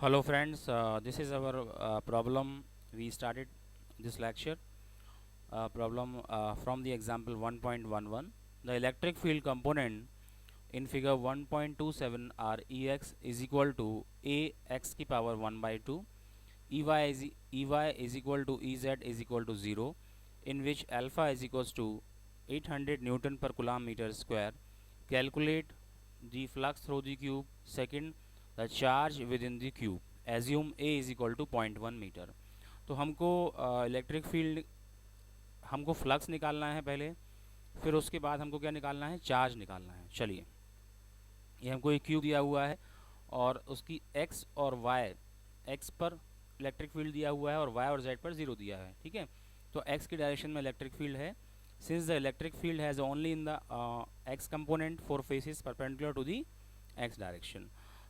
Hello friends, this is our problem. We started this lecture problem from the example 1.11. The electric field component in figure 1.27 are Ex is equal to Ax की power 1 by 2, Ey is equal to Ez is equal to 0, in which alpha is equals to 800 Newton per Coulomb meter square. Calculate the flux through the cube. Second, the charge within the cube. Assume A is equal to 0.1 metre. तो हमको electric field, हमको flux निकालना है पहले, फिर उसके बाद हमको क्या निकालना है, चार्ज निकालना है. चलिए, ये हमको एक क्यूब दिया हुआ है और उसकी एक्स और वाई, एक्स पर इलेक्ट्रिक फील्ड दिया हुआ है और वाई और जेड पर ज़ीरो दिया है. ठीक है, तो एक्स की डायरेक्शन में इलेक्ट्रिक फील्ड है. Since the electric field has only in the X component for faces perpendicular to the x direction,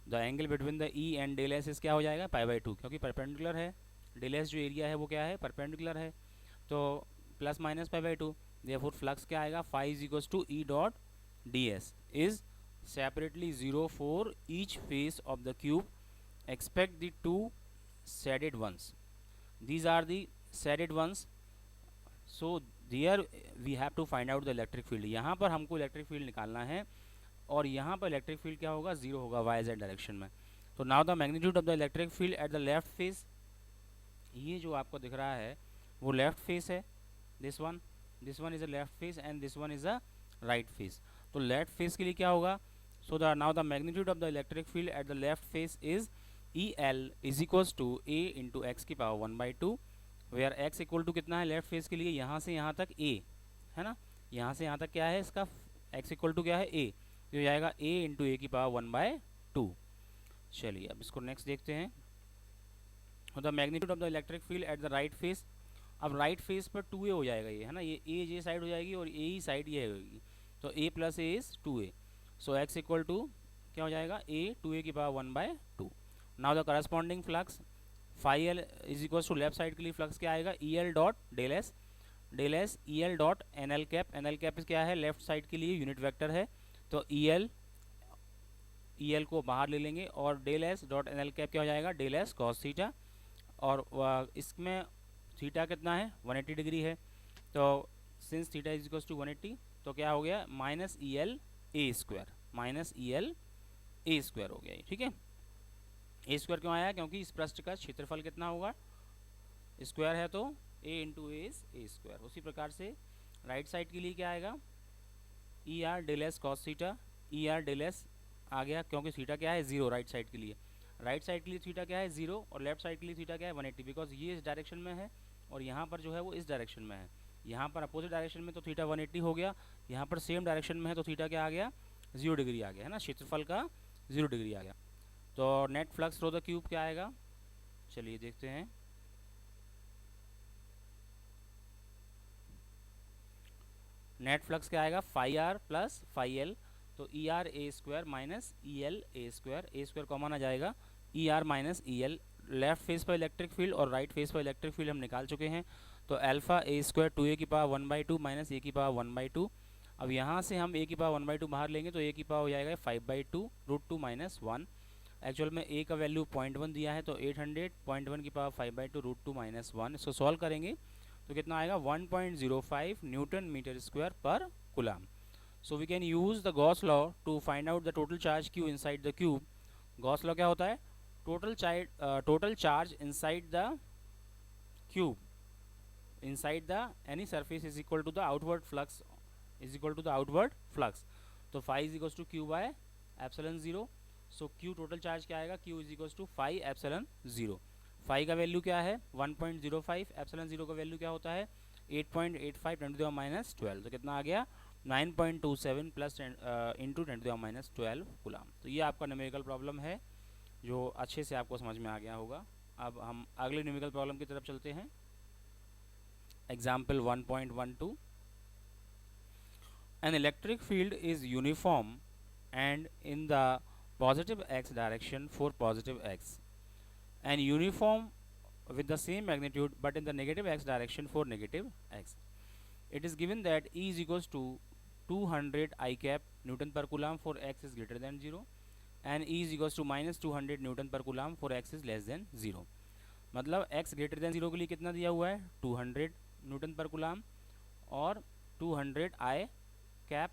the angle between the E and del S is क्या हो जाएगा, पाई बाई टू, क्योंकि perpendicular है. Del S जो area है वो क्या है, परपेंडिकुलर है, तो plus minus pi by two. Therefore flux क्या आएगा, phi is equals to E dot D S is separately 0 for each face of the cube. Expect the two shaded ones. These are the shaded ones. So there we have to find out the electric field. यहाँ पर हमको electric field निकालना है और यहाँ पर electric field क्या होगा, ज़ीरो होगा वाई जेड डायरेक्शन में. तो now the magnitude of the electric field at the left face, ये जो आपको दिख रहा है वो लेफ्ट फेस है. This one is a left face and this one is a right face. तो लेफ्ट फेस के लिए क्या होगा, so now the magnitude of the electric field at the left face is EL is equals to A into x की power 1 by 2, where x equal to कितना है left face के लिए, यहाँ से यहाँ तक A है ना, यहाँ से यहाँ तक क्या है इसका, x इक्वल टू क्या है A, तो हो जाएगा A इंटू ए की पावर 1 by 2. चलिए अब इसको नेक्स्ट देखते हैं. The magnitude of the electric field at the right face. अब राइट फेस पर 2A हो जाएगा ये है ना, ये साइड हो जाएगी और ए ही साइड ये होगी, तो A plus A is 2A. So X equal to क्या हो जाएगा, ए टू ए की power 1 by 2. Now the corresponding flux phi L is equal to left side के लिए फ्लक्स क्या आएगा, E L dot del S E L dot N L cap क्या है, लेफ्ट साइड के लिए यूनिट वेक्टर है, तो ई एल को बाहर ले लेंगे और del S dot N L cap क्या हो जाएगा, डेल एस कॉस थीटा, और इसमें थीटा कितना है 180 डिग्री है, तो since theta is equal to 180 तो क्या हो गया माइनस ई एल ए स्क्वायर, माइनस ई एल ए स्क्वायर हो गया. ठीक है, ए स्क्वायर क्यों आया, क्योंकि इस पृष्ठ का क्षेत्रफल कितना होगा, स्क्वायर है तो a into a is a square. उसी प्रकार से राइट साइड के लिए क्या आएगा, E R del S cos theta, E R del S आ गया क्योंकि थीटा क्या है ज़ीरो राइट साइड के लिए, राइट साइड के लिए थीटा क्या है ज़ीरो और लेफ्ट साइड के लिए थीटा क्या है 180, बिकॉज ये इस डायरेक्शन में है और यहाँ पर जो है वो इस डायरेक्शन में है. यहाँ पर अपोजिट डायरेक्शन में तो थीटा 180 हो गया, यहाँ पर सेम डायरेक्शन में है तो थीटा क्या आ गया 0 डिग्री आ गया है ना, क्षेत्रफल का 0 डिग्री आ गया. तो net flux through the cube क्या आएगा, चलिए देखते हैं. नेट फ्लक्स क्या आएगा, phi R plus phi L, तो ई R a square minus E L A square common आ जाएगा, ई R minus E L. Left face पर इलेक्ट्रिक फील्ड और राइट फेस पर इलेक्ट्रिक फील्ड हम निकाल चुके हैं, तो अल्फा ए स्क्वायर टू ए की पावर 1 by 2 माइनस ए की पावर 1 by 2. अब यहाँ से हम ए की पावर 1 by 2 बाहर लेंगे तो ए की पावर हो जाएगा 5 by 2 रूट 2 माइनस 1. एक्चुअल में ए का वैल्यू 0.1 दिया है तो 800 0.1 की पावर 5 by 2 रूट 2 माइनस 1. इसको सॉल्व करेंगे तो कितना आएगा 1.05 न्यूटन मीटर स्क्वायर पर coulomb. So we can use the Gauss law to find out the total charge Q inside the cube. Gauss law क्या होता है, total charge inside the cube inside the any surface is equal to the outward flux is equal to the outward flux. तो phi is equals to q by epsilon 0. so q total charge क्या आएगा, q is equals to phi epsilon 0. phi का value क्या है 1.05, epsilon 0 का value क्या होता है 8.85 10 to the minus 12, तो कितना आ गया 9.27 plus into 10 to the minus 12 coulomb. तो ये आपका न्यूमेरिकल प्रॉब्लम है जो अच्छे से आपको समझ में आ गया होगा. अब हम अगले न्यूमेरिकल प्रॉब्लम की तरफ चलते हैं. Example 1.12. An electric field is uniform and in the positive x direction for positive x, and uniform with the same magnitude but in the negative x direction for negative x. It is given that E is equals to 200 I cap Newton per Coulomb for x is greater than 0. And E is equals to -200 newton per coulomb for x is less than 0। मतलब x greater than 0 के लिए कितना दिया हुआ है 200 newton per coulomb और 200 आई cap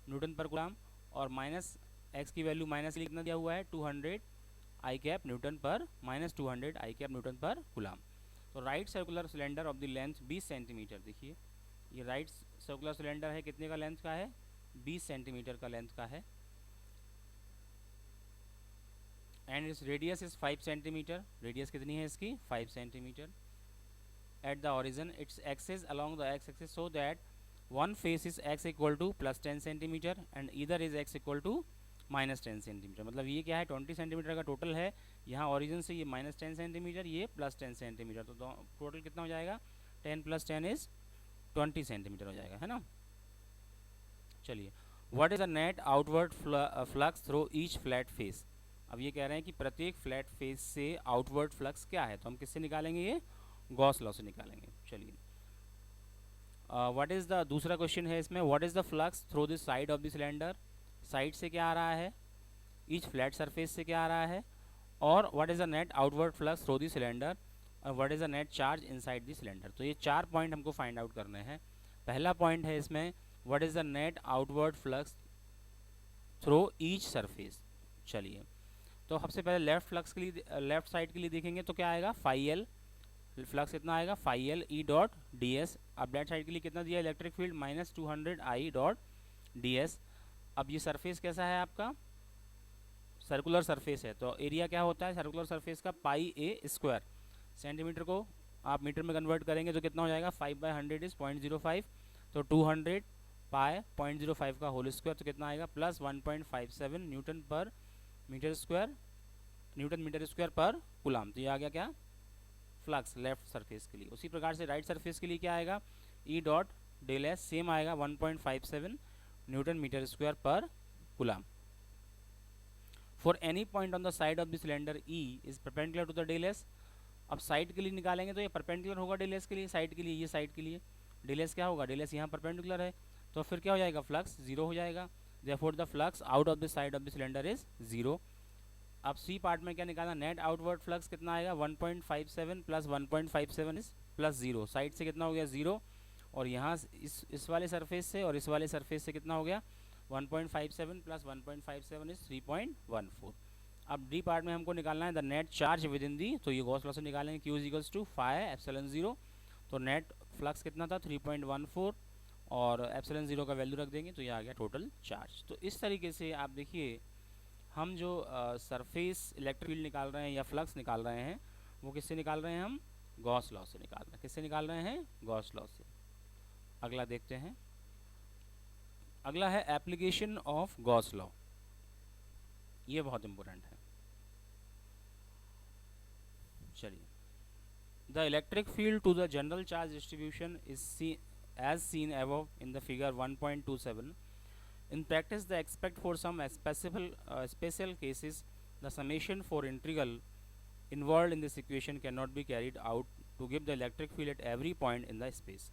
Newton per coulomb, और minus x की वैल्यू माइनस के लिए कितना दिया हुआ है 200 आई कैप न्यूटन पर -200 आई कैप न्यूटन पर कूलाम। तो right circular cylinder of the length 20 centimetre, देखिए ये राइट सर्कुलर सिलेंडर है, कितने का लेंथ का है 20 सेंटीमीटर का लेंथ का है, एंड इस रेडियस इज 5 सेंटीमीटर, रेडियस कितनी है इसकी 5 centimetre. At the origin its axis along the x axis so that one face is x equal to +10 centimetre and इधर is x equal to -10 centimetre. मतलब ये क्या है 20 सेंटीमीटर का टोटल है, यहाँ ओरिजिन से ये -10 सेंटीमीटर, ये +10 सेंटीमीटर, तो टोटल कितना हो जाएगा 10 + 10 इज 20 सेंटीमीटर हो जाएगा, है ना। चलिए, what is the net outward flux through each flat face. अब ये कह रहे हैं कि प्रत्येक फ्लैट फेस से आउटवर्ड फ्लक्स क्या है, तो हम किससे निकालेंगे, ये गॉस लॉ से निकालेंगे। चलिए, व्हाट इज़ द दूसरा क्वेश्चन है इसमें, what is the flux through the side of the cylinder, side से क्या आ रहा है, ईच फ्लैट सरफेस से क्या आ रहा है, और what is the net outward flux through the cylinder, और what is the net charge inside the cylinder. तो ये 4 पॉइंट हमको फाइंड आउट करने हैं। पहला पॉइंट है इसमें what is the net outward flux through each surface. चलिए, तो सबसे पहले लेफ्ट फ्लक्स के लिए, लेफ्ट साइड के लिए देखेंगे तो क्या आएगा φl, फ्लक्स कितना आएगा φl E डॉट ds। अब राइट साइड के लिए कितना दिया electric field -200 I dot ds। अब ये सरफेस कैसा है आपका सर्कुलर सरफेस है, तो एरिया क्या होता है सर्कुलर सरफेस का πa², सेंटीमीटर को आप मीटर में कन्वर्ट करेंगे तो कितना हो जाएगा 5/100 इज 0.05, तो 200 पाई 0.05 का होल स्क्वायर, तो कितना आएगा +1.57 न्यूटन पर metre square, newton metre square पर कूलाम। तो ये आ गया क्या फ्लक्स लेफ्ट सरफेस के लिए। उसी प्रकार से राइट सरफेस के लिए क्या आएगा E dot del S same आएगा 1.57 न्यूटन मीटर स्क्वायर पर coulomb. For any point on the side of the cylinder E is perpendicular to the del S. अब साइड के लिए निकालेंगे तो ये परपेंडिकुलर होगा डेल एस के लिए, साइड के लिए, ये साइड के लिए डेल एस क्या होगा, डेल एस यहाँ परपेंडिकुलर है, तो फिर क्या हो जाएगा फ्लक्स 0 हो जाएगा। Therefore the flux out of the side of the cylinder is 0। अब सी पार्ट में क्या निकालना, नेट आउटवर्ड फ्लक्स कितना आएगा 1.57 + 1.57 इज +0, साइड से कितना हो गया 0, और यहाँ इस वाले सरफेस से और इस वाले सरफेस से कितना हो गया 1.57 + 1.57 इज 3.14। अब डी पार्ट में हमको निकालना है the net charge within the, तो ये गॉस लॉ से निकालेंगे Q इज इक्वल्स टू φε0, तो नेट फ्लक्स कितना था 3.14 और ε0 का वैल्यू रख देंगे, तो ये आ गया टोटल चार्ज। तो इस तरीके से आप देखिए हम जो सरफेस इलेक्ट्रिक फील्ड निकाल रहे हैं या फ्लक्स निकाल रहे हैं वो किससे निकाल रहे हैं, हम गॉस लॉ से निकाल रहे हैं। किससे निकाल रहे हैं, गॉस लॉ से। अगला देखते हैं, अगला है एप्लीकेशन ऑफ गॉस लॉ, ये बहुत इंपॉर्टेंट है। चलिए, the electric field to the general charge distribution is as seen above in the figure 1.27. In practice, the expect for some special cases, the summation for integral involved in this equation cannot be carried out to give the electric field at every point in the space.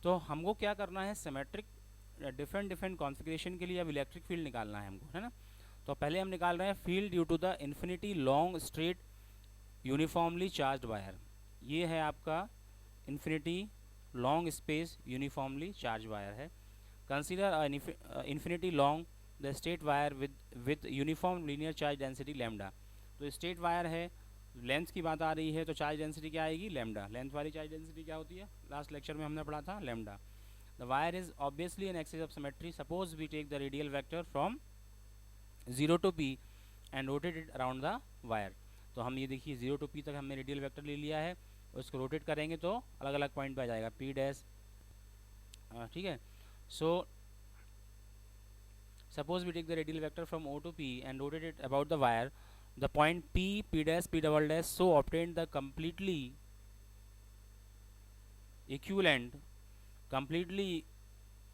तो हमको क्या करना है, symmetric different configuration के लिए अब electric field निकालना है हमको, है ना। तो पहले हम निकाल रहे हैं field due to the infinity long straight uniformly charge wire. ये है आपका infinity long space uniformly charge wire है। Consider infinity long the straight wire with uniform linear charge density lambda. तो स्ट्रेट वायर है, लेंथ की बात आ रही है, तो चार्ज डेंसिटी क्या आएगी लैम्डा। लेंथ वाली चार्ज डेंसिटी क्या होती है, लास्ट लेक्चर में हमने पढ़ा था lambda. The wire is obviously an axis of symmetry. Suppose we take the radial vector from 0 to p and rotate it around the wire. तो हम ये देखिए 0 to p तक हमने रेडियल वेक्टर ले लिया है, उसको रोटेट करेंगे तो अलग अलग पॉइंट पे आ जाएगा p डैश, ठीक है। So suppose we take the radial vector from O to p and rotate it about the wire, the point p dash p double dash so obtain the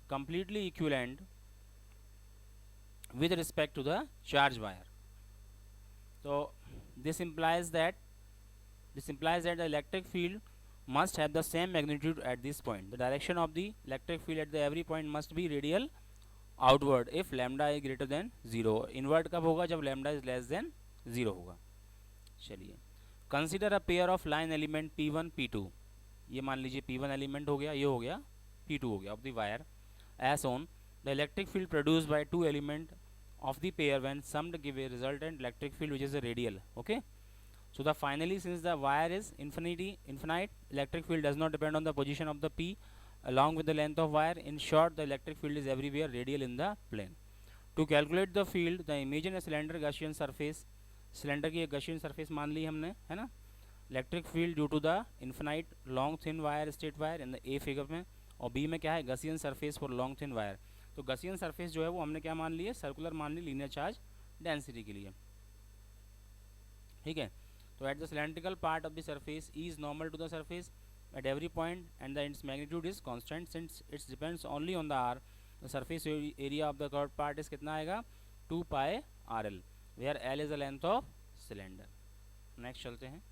completely equivalent with respect to the charge wire. So this implies that the electric field must have the same magnitude at this point. The direction of the electric field at the every point must be radial outward if lambda is greater then 0। Invert कब होगा? जब lambda is less than 0 होगा। चलिए, consider a pair of line element P1 P2। ये मान लीजिए P1 element हो गया, ये हो गया P2 हो गया of the wire. As on the electric field produced by two element of the pair when summed give a resultant electric field which is a radial. Okay, so the finally, since the wire is infinite, electric field does not depend on the position of the P along with the length of wire. In short, the electric field is everywhere radial in the plane. To calculate the field, the imagine a cylinder Gaussian surface, cylinder की एक Gaussian surface मान ली हमने, है ना। Electric field due to the infinite long thin wire straight wire in the A figure में, और B में क्या है? Gaussian surface for long thin wire. तो Gaussian सरफेस जो है वो हमने क्या मान ली है? सर्कुलर मान ली लीनियर चार्ज डेंसिटी के लिए, ठीक है। तो at the cylindrical part of the surface E is normal to the surface at every point and the its magnitude is constant since its depends only on the r. The surface area of the curve part is कितना आएगा? 2 pi r l, where l is the length of cylinder. Next चलते हैं।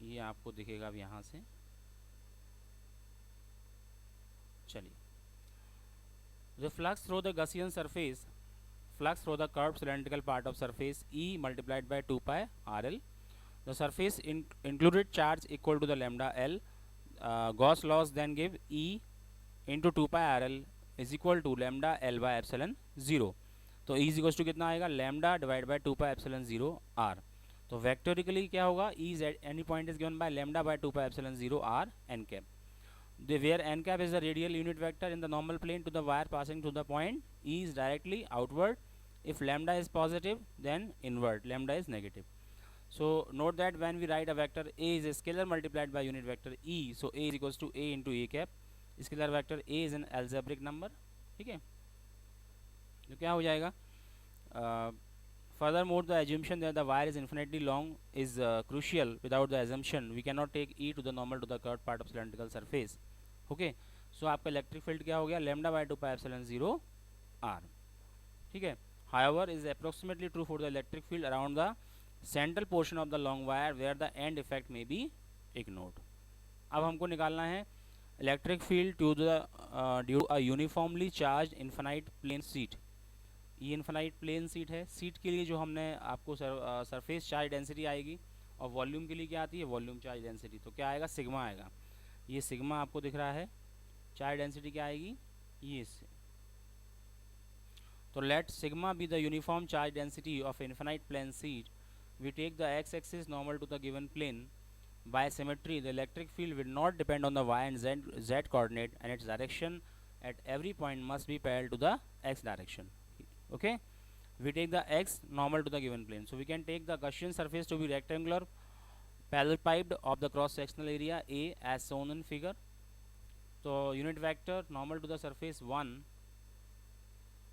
ये आपको दिखेगा अब यहाँ से। चलिए, the flux through the Gaussian surface, flux through the curved cylindrical part of surface E multiplied by 2 pi RL. The surface included charge equal to the lambda L. Gauss laws then give E into 2 pi RL is equal to lambda L by epsilon 0. तो E is equals to कितना आएगा? lambda divided by 2 pi epsilon 0 R. तो vectorically क्या होगा? E is at any point is given by lambda by 2 pi epsilon 0 R n cap. Where n cap is the radial unit vector in the normal plane to the wire passing through the point, E is directly outward. If lambda is positive, then inward, lambda is negative. So note that when we write a vector A is a scalar multiplied by unit vector E, so A is equals to A into A cap. Scalar vector A is an algebraic number, ठीक है। तो क्या हो जाएगा? Furthermore, the assumption that the wire is infinitely long is crucial. Without the assumption, we cannot take E to the normal to the curved part of cylindrical surface. Okay, so आपका electric field क्या हो गया? lambda by 2 pi epsilon 0 r, ठीक है। However, is approximately true for the electric field around the central portion of the long wire where the end effect may be ignored. अब हमको निकालना है electric field due a uniformly charged infinite plane sheet. ये infinite plane seat है। Seat के लिए जो हमने आपको सरफेस चार्ज डेंसिटी आएगी, और वॉल्यूम के लिए क्या आती है? Volume charge density. तो क्या आएगा? सिग्मा आएगा। ये सिग्मा आपको दिख रहा है। चार्ज डेंसिटी क्या आएगी? ये इससे। तो let sigma be the uniform charge density of infinite plane sheet. We take the x axis normal to the given plane. By symmetry the electric field will not depend on the y and z coordinate and its direction at every point must be parallel to the x direction. Okay, we take the x normal to the given plane, so we can take the Gaussian surface to be rectangular parallel piped of the cross sectional area A as shown in figure. तो unit vector normal to the surface 1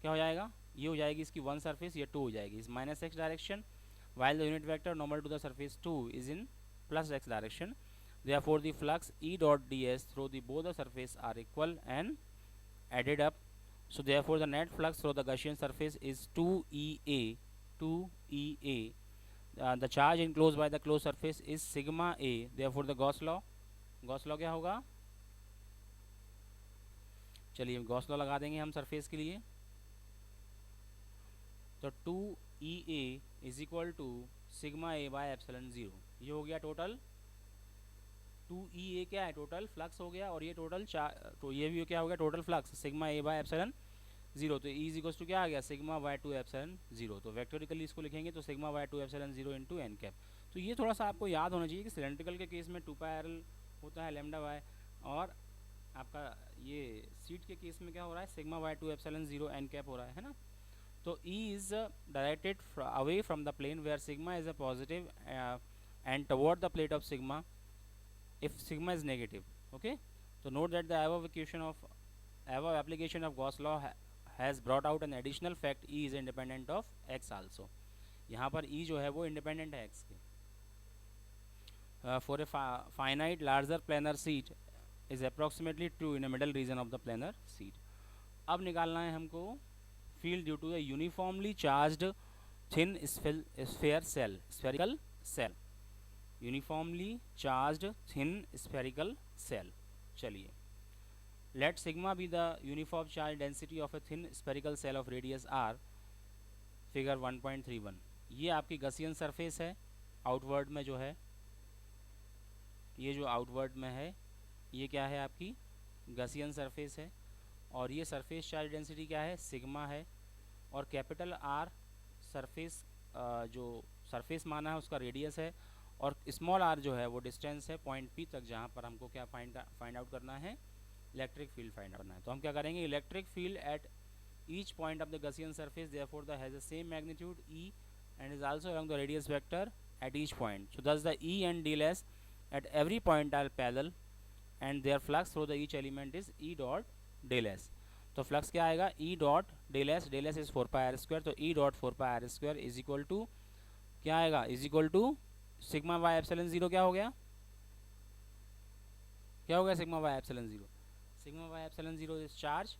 क्या हो जाएगा? ये हो जाएगी इसकी 1 surface, ये 2 हो जाएगी इस minus x direction, while the unit vector normal to the surface 2 is in plus x direction. Therefore the flux E dot ds through the both the surface are equal and added up. So therefore the net flux through the Gaussian surface is 2EA. 2EA. The charge enclosed by the closed surface is sigma A. Therefore the Gauss law क्या होगा? चलिए Gauss law लगा देंगे हम surface के लिए। तो 2EA is equal to sigma A by epsilon 0। ये हो गया टोटल 2EA क्या है? टोटल फ्लक्स हो गया, और ये टोटल तो ये भी क्या हो गया? Total flux sigma A by epsilon 0। तो E इज इक्वल्स टू क्या आ गया? Sigma by 2 epsilon 0। तो वेक्टोरिकली इसको लिखेंगे तो sigma by 2 epsilon 0 into n cap. तो ये थोड़ा सा आपको याद होना चाहिए कि सिलेंड्रिकल के केस में 2 पाई आर एल होता है लैम्डा वाई, और आपका ये सीट के केस में क्या हो रहा है? Sigma by 2 epsilon 0 n cap हो रहा है ना। तो E is directed away from the plane where sigma is a positive and toward the plate of sigma if sigma is negative. Okay, so note that the above application of Gauss law has brought out an additional fact: E is independent of x also. यहाँ पर E जो है वो independent है x के। For a finite larger planar sheet is approximately true in a middle region of the planar sheet. अब निकालना है हमको field due to a uniformly charged thin spherical cell. Uniformly charged thin spherical shell. चलिए Let sigma be the uniform charge density of a thin spherical cell of radius r, figure 1.31। ये आपकी Gaussian surface है, outward में जो है, ये जो outward में है ये क्या है आपकी गसियन सरफेस है, और ये सरफेस चार्ज डेंसिटी क्या है, सिग्मा है, और कैपिटल आर सरफेस जो सरफेस माना है उसका रेडियस है, और स्मॉल आर जो है वो डिस्टेंस है पॉइंट पी तक, जहाँ पर हमको क्या फाइंड आउट करना है, इलेक्ट्रिक फील्ड फाइंड आउट करना है। तो हम क्या करेंगे, electric field eight each point of the Gaussian surface therefore the has the same magnitude E and is also along the radius vector at each point. So thus the E and ds at every point are parallel and their flux through the each element is E dot ds. तो flux क्या आएगा, E dot ds, ds is 4 pi r square, तो E dot 4 pi r square is equal to क्या आएगा, is equal to sigma by epsilon zero, क्या हो गया, क्या हो गया sigma by epsilon zero, sigma by epsilon zero is charge,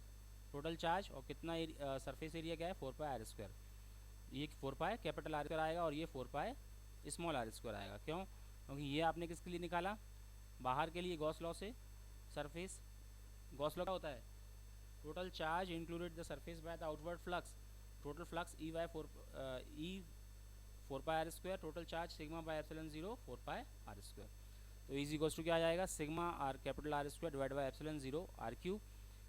total charge, और कितना सरफेस एरिया क्या है, 4 पाई आर स्क्वायर, ये 4 पाई कैपिटल आर स्क्वायर आएगा और ये 4 पाई स्मॉल आर स्क्वायर आएगा। क्यों, क्योंकि ये आपने किसके लिए निकाला, बाहर के लिए, गॉस लॉ से सरफेस, गॉस लॉ क्या होता है, total charge included the surface by the outward flux, total flux e by 4 pi r square, total charge sigma by epsilon zero 4 pi r square. तो इज इक्वल्स टू क्या आ जाएगा, sigma r capital r square divide by epsilon zero r q,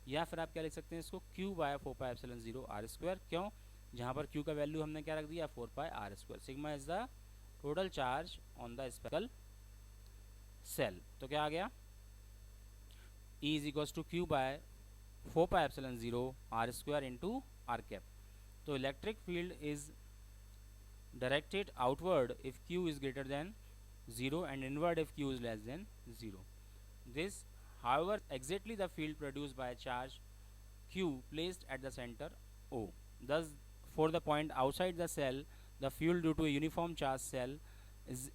या फिर आप क्या लिख सकते हैं इसको, q by 4 pi epsilon zero r square. क्यों, जहाँ पर क्यू का वैल्यू हमने क्या रख दिया, 4 pi r square. Sigma is the total charge on the spherical shell. तो क्या आ गया, E is equals to q by 4 pi epsilon zero r square into r cap. तो electric field is directed outward if Q is greater than 0 and inward if Q is less than 0. This, however, exactly the field produced by a charge Q placed at the center O. Thus, for the point outside the cell, the field due to a uniform charge cell is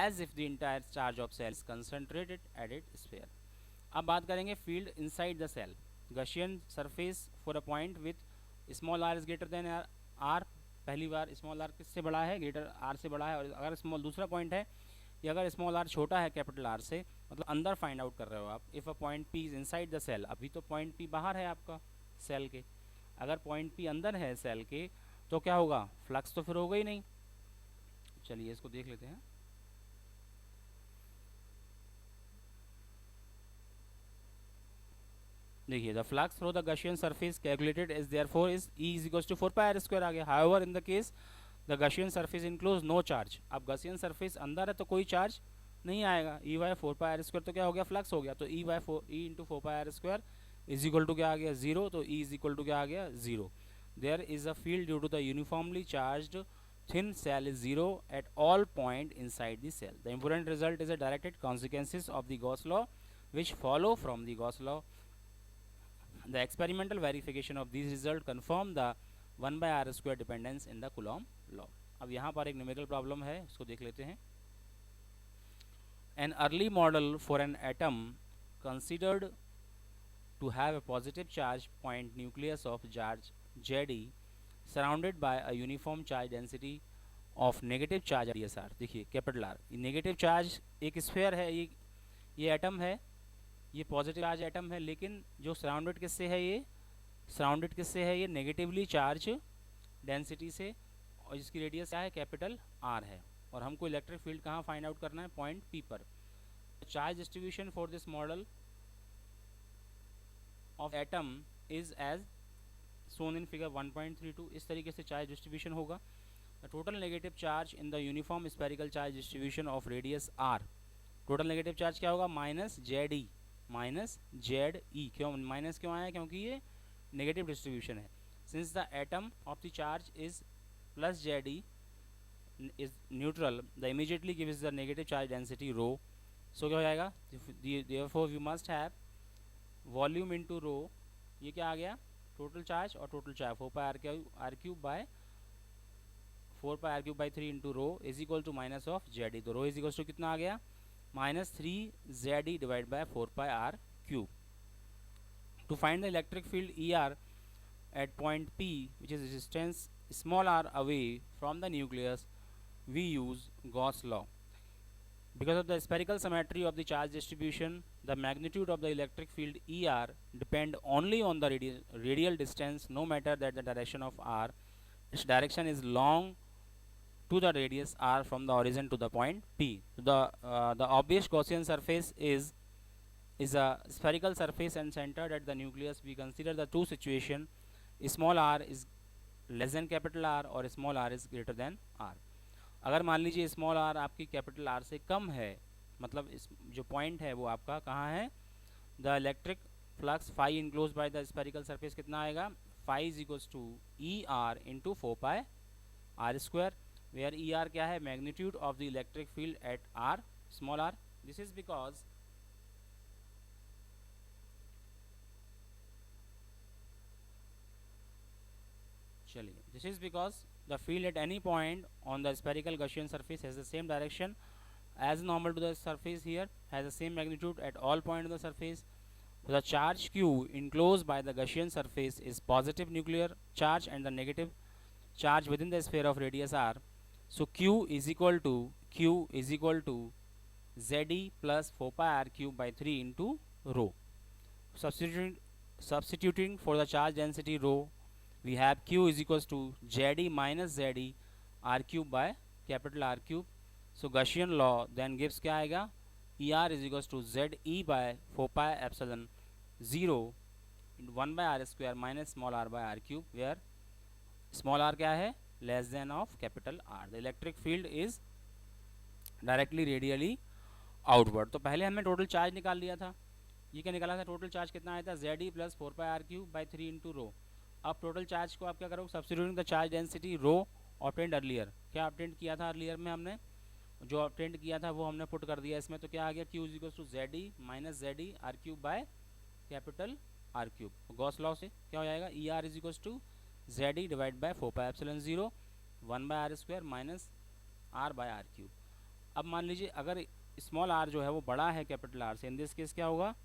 as if the entire charge of cell is concentrated at its sphere. अब बात करेंगे field inside the shell, Gaussian surface for a point with small r is greater than r, पहली बार small are किससे बड़ा है, greater or से बड़ा है, और अगर स्मॉल दूसरा पॉइंट है कि अगर स्मॉल आर छोटा है कैपिटल आर से, मतलब अंदर फाइंड आउट कर रहे हो आप, if a point p is inside the shell, अभी तो पॉइंट पी बाहर है आपका सेल के, अगर पॉइंट पी अंदर है सेल के तो क्या होगा, फ्लक्स तो फिर होगा ही नहीं। चलिए इसको देख लेते हैं। देखिए, the flux through the Gaussian surface calculated is therefore is E is equals to 4 pi r square आ गया। However in the case the Gaussian surface enclose no charge, अब गशियन सरफेस अंदर है तो कोई चार्ज नहीं आएगा, E by 4 pi r square तो क्या हो गया, फ्लक्स हो गया, तो E by 4 E into 4 pi r square is equal to क्या आ गया, जीरो, तो E इज इक्वल टू क्या आ गया, zero. There is a field due to the uniformly charged thin cell is zero at all point inside the cell. The important result is a directed consequences of the Gauss law which follow from the Gauss law. The experimental verification of these results confirm the 1 by r square dependence in the Coulomb law. अब यहाँ पर एक numerical problem है, उसको देख लेते हैं। An early model for an atom considered to have a positive charge point nucleus of charge Jd surrounded by a uniform charge density of negative charge dsr। देखिए कैपिटल आर, ये negative charge एक sphere है, ये atom है, ये positive charge atom है, लेकिन जो सराउंडेड किससे है, ये सराउंडेड किससे है, ये नेगेटिवली चार्ज डेंसिटी से, और जिसकी रेडियस क्या है, कैपिटल आर है, और हमको इलेक्ट्रिक फील्ड कहाँ फाइंड आउट करना है, पॉइंट पी पर। Charge distribution for this model of atom is as shown in figure 1.32। इस तरीके से चार्ज डिस्ट्रीब्यूशन होगा। The total negative charge in the uniform spherical charge distribution of radius r, total negative charge क्या होगा, minus z e, minus z e. क्यों minus क्यों आया, क्योंकि ये नेगेटिव डिस्ट्रीब्यूशन है। Since the atom of the charge is plus Z e is neutral, the immediately gives the negative charge density rho. So क्या हो जाएगा, therefore we must have volume into rho, ये क्या आ गया, टोटल चार्ज, और total charge 4 pi r cube by 4 pi r cube by 3 into rho is equal to minus of Z e. तो rho is equal to कितना आ गया, minus 3 Z e divide by 4 pi r cube. To find the electric field e r at point p which is distance small r away from the nucleus we use Gauss law. Because of the spherical symmetry of the charge distribution, the magnitude of the electric field ER depend only on the radial distance, no matter that the direction of R. Its direction is long to the radius R from the origin to the point P. The obvious Gaussian surface is a spherical surface and centered at the nucleus. We consider the two situation: small r is less than capital R और small r is greater than R. अगर मान लीजिए small r आपकी capital R से कम है, मतलब इस जो पॉइंट है वो आपका कहाँ है, the electric flux phi enclose by the spherical surface कितना आएगा, phi is equals to e r into 4 pi r², where e r क्या है, magnitude of the electric field at r small r. This is because चलिए, this is because the field at any point on the spherical Gaussian surface has the same direction as normal to the surface here, has the same magnitude at all points of the surface. So the charge q enclosed by the Gaussian surface is positive nuclear charge and the negative charge within the sphere of radius r. So q is equal to Ze plus 4 pi r cube by 3 into rho. Substituting for the charge density rho, we have q is equals to Ze minus Ze r cube by capital R cube. So Gaussian law then gives क्या आएगा, Er is equals to Ze by 4 pi epsilon 0 into 1 by r² minus small r by r cube, where small r क्या है, less than of capital R. The electric field is directly radially outward. तो पहले हमने total charge निकाल लिया था, ये क्या निकाला था, टोटल चार्ज कितना आया था, Ze plus 4 pi r cube by 3 into रो. अब टोटल चार्ज को आप क्या करोगे, substituting the charge density row obtained earlier, क्या ऑब्टेंड किया था अर्लियर में हमने, जो ऑब्टेंड किया था वो हमने पुट कर दिया इसमें. तो क्या आ गया, q is equal to Ze minus Ze r cube by capital R cube. Gauss law से क्या हो जाएगा, Er is equal to Ze divide by 4 pi epsilon 0 1 by r² minus r by r cube. अब मान लीजिए अगर small r जो है वो बड़ा है कैपिटल R से, इन दिस केस क्या होगा,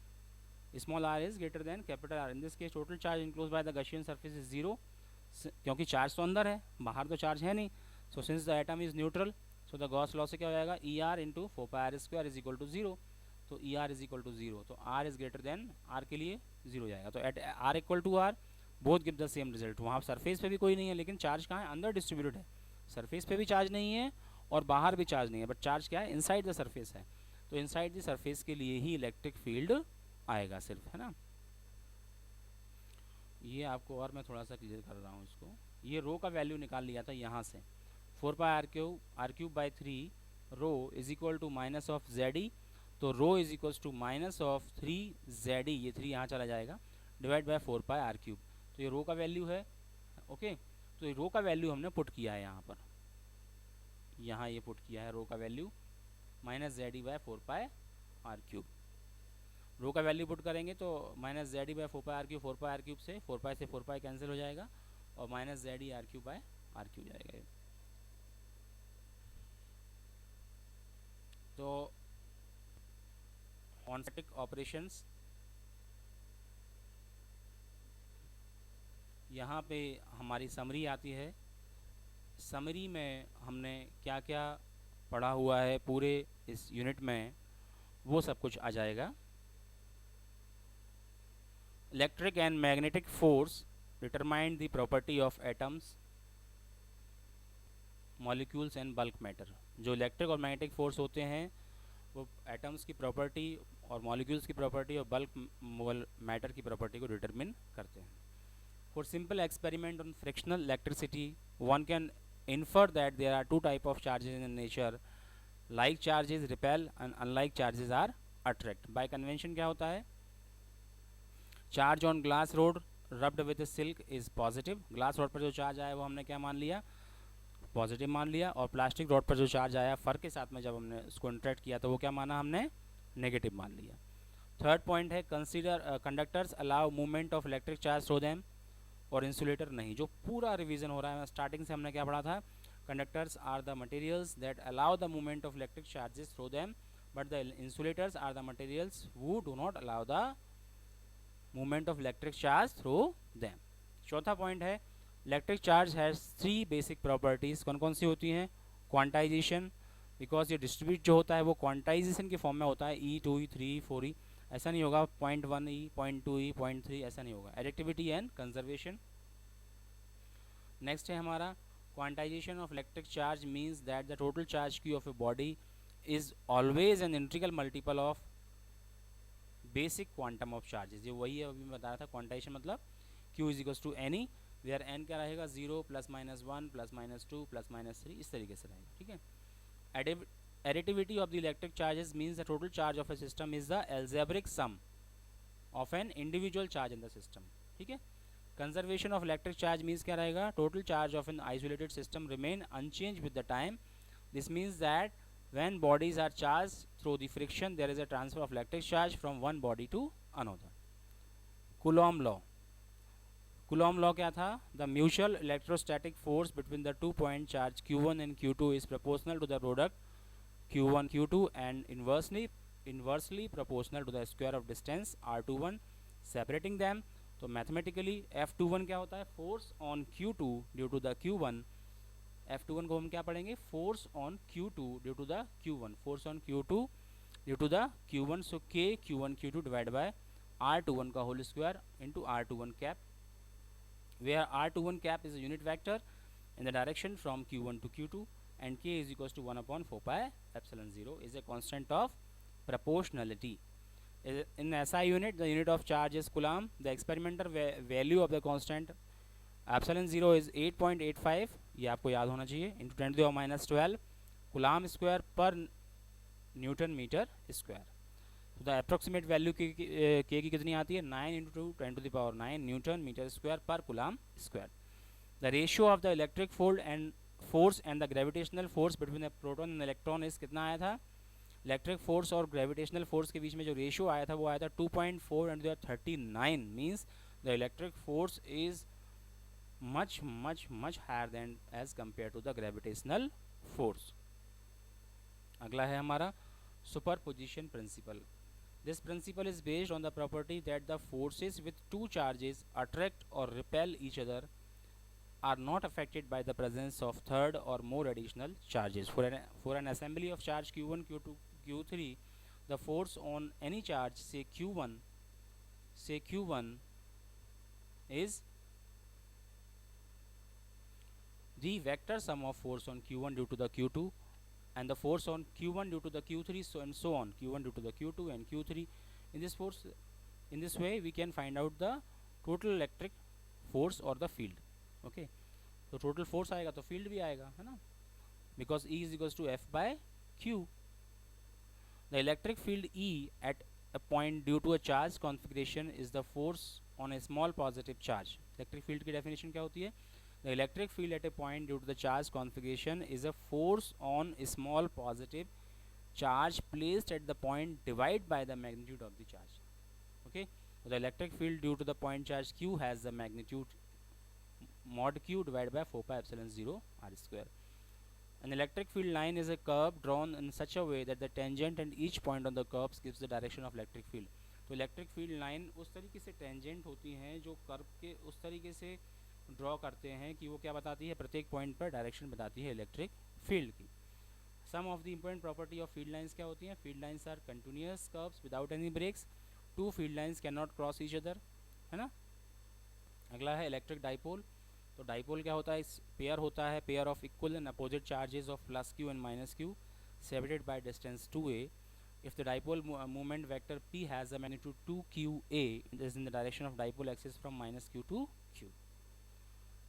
small r is greater then capital R. In this case total charge enclose by the Gaussian surface is 0, क्योंकि चार्ज तो अंदर है, बाहर तो चार्ज है नहीं. So since the atom is neutral, so the Gauss law से क्या हो जाएगा, ई r into 4 pi r² is equal to 0. तो ई आर इज इक्वल टू 0, तो r is greater than r के लिए 0 हो जाएगा. तो at r equal to r both give the same result. वहाँ सरफेस पे भी कोई नहीं है, लेकिन चार्ज कहाँ है, अंदर डिस्ट्रीब्यूटेड है. सरफेस पे भी चार्ज नहीं है और बाहर भी चार्ज नहीं है, बट चार्ज क्या है, इनसाइड द सरफेस है. तो इनसाइड द सरफेस के लिए ही इलेक्ट्रिक फील्ड आएगा सिर्फ, है ना. ये आपको और मैं थोड़ा सा क्लियर कर रहा हूँ इसको. ये रो का वैल्यू निकाल लिया था यहाँ से, 4 pi r cube by 3 rho is equal to minus of Ze. तो rho is equal to minus of 3 Ze, ये 3 यहाँ चला जाएगा, divide by 4 pi r cube. तो ये रो का वैल्यू है. ओके, तो ये रो का वैल्यू हमने पुट किया है यहाँ पर, यहाँ ये पुट किया है रो का value minus Ze bye 4 pi r cube. रो का वैल्यू पुट करेंगे तो minus Ze bye 4 pi r cube, 4 pi r cube से 4 पाई से 4 पाई कैंसिल हो जाएगा और minus Ze r cube bye r cube जाएगा. तो ऑन स्टैटिक ऑपरेशंस यहाँ पे हमारी समरी आती है. समरी में हमने क्या क्या पढ़ा हुआ है पूरे इस यूनिट में, वो सब कुछ आ जाएगा. Electric and magnetic force determine the property of atoms, molecules and bulk matter. जो इलेक्ट्रिक और मैग्नेटिक फोर्स होते हैं वो एटम्स की प्रॉपर्टी और मॉलिक्यूल्स की प्रॉपर्टी और बल्क मैटर की प्रॉपर्टी को डिटरमिन करते हैं. For simple experiment on frictional electricity, one can infer that there are two type of charges in nature. Like charges repel and unlike charges are attract. By convention क्या होता है, charge on glass rod rubbed with silk is positive. glass rod पर जो charge आया वो हमने क्या मान लिया, पॉजिटिव मान लिया. और प्लास्टिक रॉड पर जो चार्ज आया फर के साथ में जब हमने उसको इंटरेक्ट किया तो वो क्या माना हमने, नेगेटिव मान लिया. थर्ड पॉइंट है, consider conductors allow movement of electric charge through them, और इंसुलेटर नहीं. जो पूरा रिवीजन हो रहा है, स्टार्टिंग से हमने क्या पढ़ा था, conductors are the materials that allow the movement of electric charges through them, but the insulators are the materials who do not allow the movement of electric charge through them. चौथा point है, electric charge has 3 basic properties. कौन कौन सी होती हैं, quantization, because ये distribute जो होता है वो क्वांटाइजेशन के फॉर्म में होता है, ई 2 ई 3 4 ई, ऐसा नहीं होगा 0.1 ई 0.2 ई 0.3, ऐसा नहीं होगा। Additivity and conservation. नेक्स्ट है हमारा quantization of electric charge means that the total charge Q of a body is always an integral multiple of basic quantum of charges. ये वही है अभी मैं बता रहा था, क्वांटाइजेशन मतलब q is equals to n e where n क्या रहेगा 0 +-1 +-2 +-3, इस तरीके से रहेगा, ठीक है। Additivity of the electric charges means the total charge of a system is the algebraic sum of an individual charge in the system, ठीक है। Conservation of electric charge means क्या रहेगा, total charge of an isolated system remain unchanged with the time. This means that when bodies are charged through the friction there is a transfer of electric charge from one body to another. Coulomb law. Coulomb law क्या था, the mutual electrostatic force between the 2 point charge q1 and q2 is proportional to the product q1 q2 and inversely proportional to the square of distance r21 separating them. तो mathematically F21 क्या होता है, force on Q2 due to the Q1। F21 को हम क्या पढ़ेंगे, force on Q2 due to the Q1, force on Q2 due to the Q1, so K Q1 Q2 divide by R21 का whole square into R21 cap, where R21 cap is a unit vector in the direction from Q1 to Q2 and K is equals to 1/4 pi epsilon 0 is a constant of proportionality. In SI unit the unit of charge is coulomb. The experimental value of the constant epsilon 0 is 8.85, ये आपको याद होना चाहिए, into 10⁻12 coulomb square per Newton meter square. तो the approximate value K की कितनी आती है, 9 into 10⁹ Newton meter square per coulomb square. The ratio of the electric force and the gravitational force between a proton and electron is कितना आया था, electric force और gravitational force के बीच में जो रेशियो आया था वो आया था 2.4 × 39, means the electric force is much higher than as compared to the gravitational force. अगला है हमारा superposition principle. This principle is based on the property that the forces with two charges attract or repel each other are not affected by the presence of third or more additional charges. For an assembly of charge q1 q2 q3, the force on any charge say q1 is the vector sum of force on q1 due to the q2 and the force on q1 due to the q3, so and so on, q1 due to the q2 and q3. In this way we can find out the total electric force or the field. Okay, तो total force आएगा तो field भी आएगा, है ना, because E is equals to F by Q. The electric field E at a point due to a charge configuration is the force on a small positive charge. Electric field की definition क्या होती है, the electric field at a point due to the charge configuration is a force on a small positive charge placed at the point divide by the magnitude of the charge. Okay, the electric field due to the point charge Q has the magnitude mod q divided by 4 pi epsilon 0 r square. An electric field line is a curve drawn in such a way that the tangent and each point on the curve gives the direction of electric field. तो electric field line उस तरीके से tangent होती हैं जो curve के उस तरीके से ड्रॉ करते हैं कि वो क्या बताती है, प्रत्येक पॉइंट पर डायरेक्शन बताती है इलेक्ट्रिक फील्ड की. Some of the important property of field lines क्या होती हैं, field lines are continuous curves without any breaks. Two field lines can not cross each other, है ना. अगला है इलेक्ट्रिक डाइपोल. तो डाइपोल क्या होता है, पेयर होता है, pair of equal and opposite charges of plus q and minus q separated by distance 2a. If the dipole movement vector p has a magnitude 2qa, it is in the direction of dipole axis from -q to q.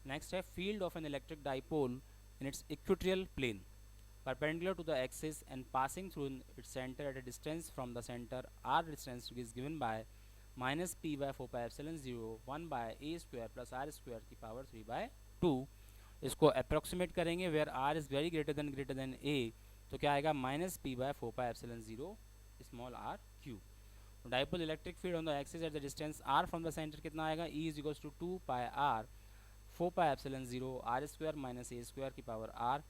Next है field of an electric dipole in its equatorial plane perpendicular to the axis and passing through its center at a distance from the center r distance is given by minus p by 4 pi epsilon 0 1 by a square plus r square की power 3 by 2. इसको approximate करेंगे where r is very greater than a, तो क्या आएगा minus p by 4 pi epsilon 0 small r cube. Dipole electric field on the axis at the distance r from the centre कितना आएगा, E is equals to 2 pi r 4 pi epsilon 0 r square minus a square की power r.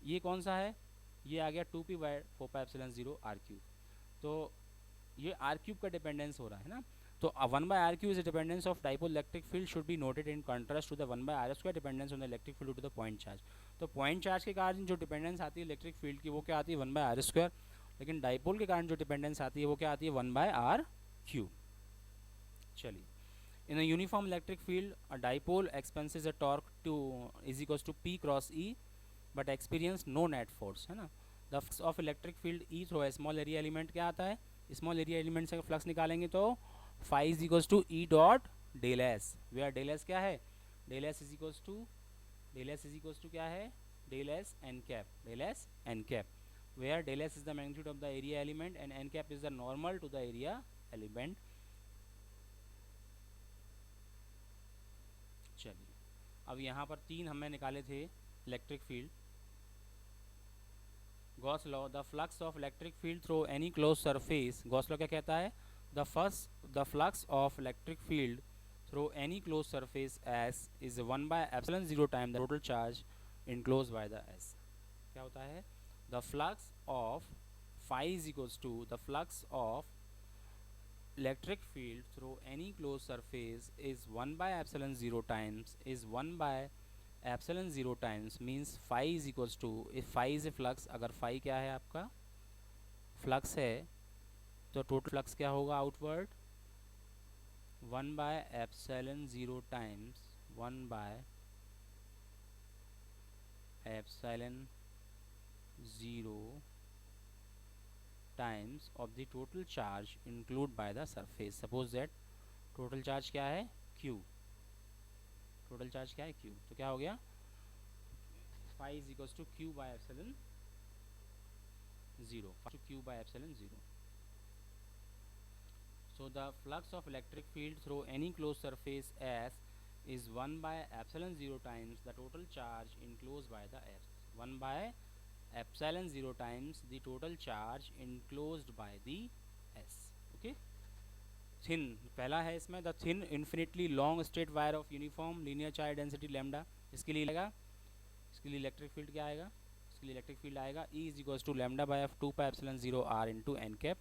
ये कौन सा है, ये आ गया 2p by 4 pi epsilon 0 r cube. तो ये r क्यूब का डिपेंडेंस हो रहा है ना. तो 1/r³ is a dependence of dipole electric field should be noted in contrast to the 1/r² dependence on the electric field due to the point charge. तो point charge के कारण जो डिपेंडेंस आती है इलेक्ट्रिक फील्ड की वो क्या आती है 1/r², लेकिन डाइपोल के कारण जो डिपेंडेंस आती है वो क्या आती है 1/r³. चलिए, in a uniform electric field a dipole experiences a torque to is equals to P cross E but experience no net force, है ना. The flux of electric field E through a small area element क्या आता है, small area element से flux निकालेंगे तो phi is equals to E dot del s, where del s क्या है, del s is equals to क्या है, del s n cap, del s n cap, where del s is the magnitude of the area element and n cap is the normal to the area element. चलिए, अब यहाँ पर 3 हमने निकाले थे electric field. Gauss law, the flux of electric field through any close surface, Gauss law क्या कहता है, the flux of electric field through any close surface S is 1/ε0 time the total charge enclose by the S. क्या होता है, the flux of phi is equals to the flux of electric field through any closed surface is 1/ε0 times is 1/ε0 times means phi is equals to, if phi is a flux, अगर phi क्या है आपका flux है तो total flux क्या होगा outward 1/ε0 times 1/ε0 times of the total charge included by the surface. Suppose that total charge क्या है Q, total charge क्या है Q, तो क्या हो गया phi is equals to Q by epsilon 0, to Q by epsilon 0. So the flux of electric field through any closed surface S is 1/ε0 times the total charge enclosed by the S, 1/ε0 times the total charge enclosed by the S. Okay. Thin पहला है इसमें, the thin infinitely long straight wire of uniform linear charge density lambda, इसके लिए आएगा, इसके लिए electric field क्या आएगा, इसके लिए इलेक्ट्रिक फील्ड आएगा E is equals to lambda by f 2/ε0 r into n cap,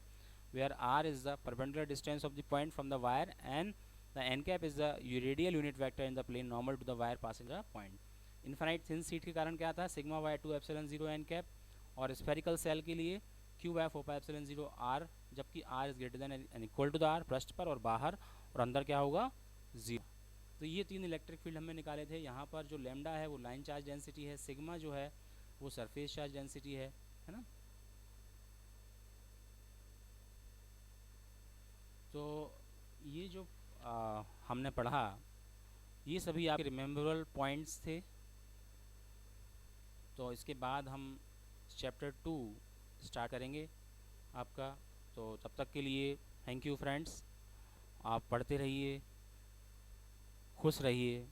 where r is the perpendicular distance of the point from the wire and the n cap is the radial unit vector in the plane normal to the wire passing the point. Infinite thin sheet के कारण क्या था sigma by 2/ε0 n cap, और spherical shell के लिए q by 4/ε0 r, जबकि r is greater than and equal to the r, पृष्ठ पर और बाहर, और अंदर क्या होगा 0. तो ये 3 इलेक्ट्रिक फील्ड हमने निकाले थे. यहाँ पर जो लैम्डा है वो लाइन चार्ज डेंसिटी है, सिग्मा जो है वो सरफेस चार्ज डेंसिटी है ना. तो ये जो हमने पढ़ा ये सभी आपके रिमेम्बरेबल पॉइंट्स थे. तो इसके बाद हम चैप्टर 2 स्टार्ट करेंगे आपका. तो तब तक के लिए थैंक यू फ्रेंड्स, आप पढ़ते रहिए, खुश रहिए.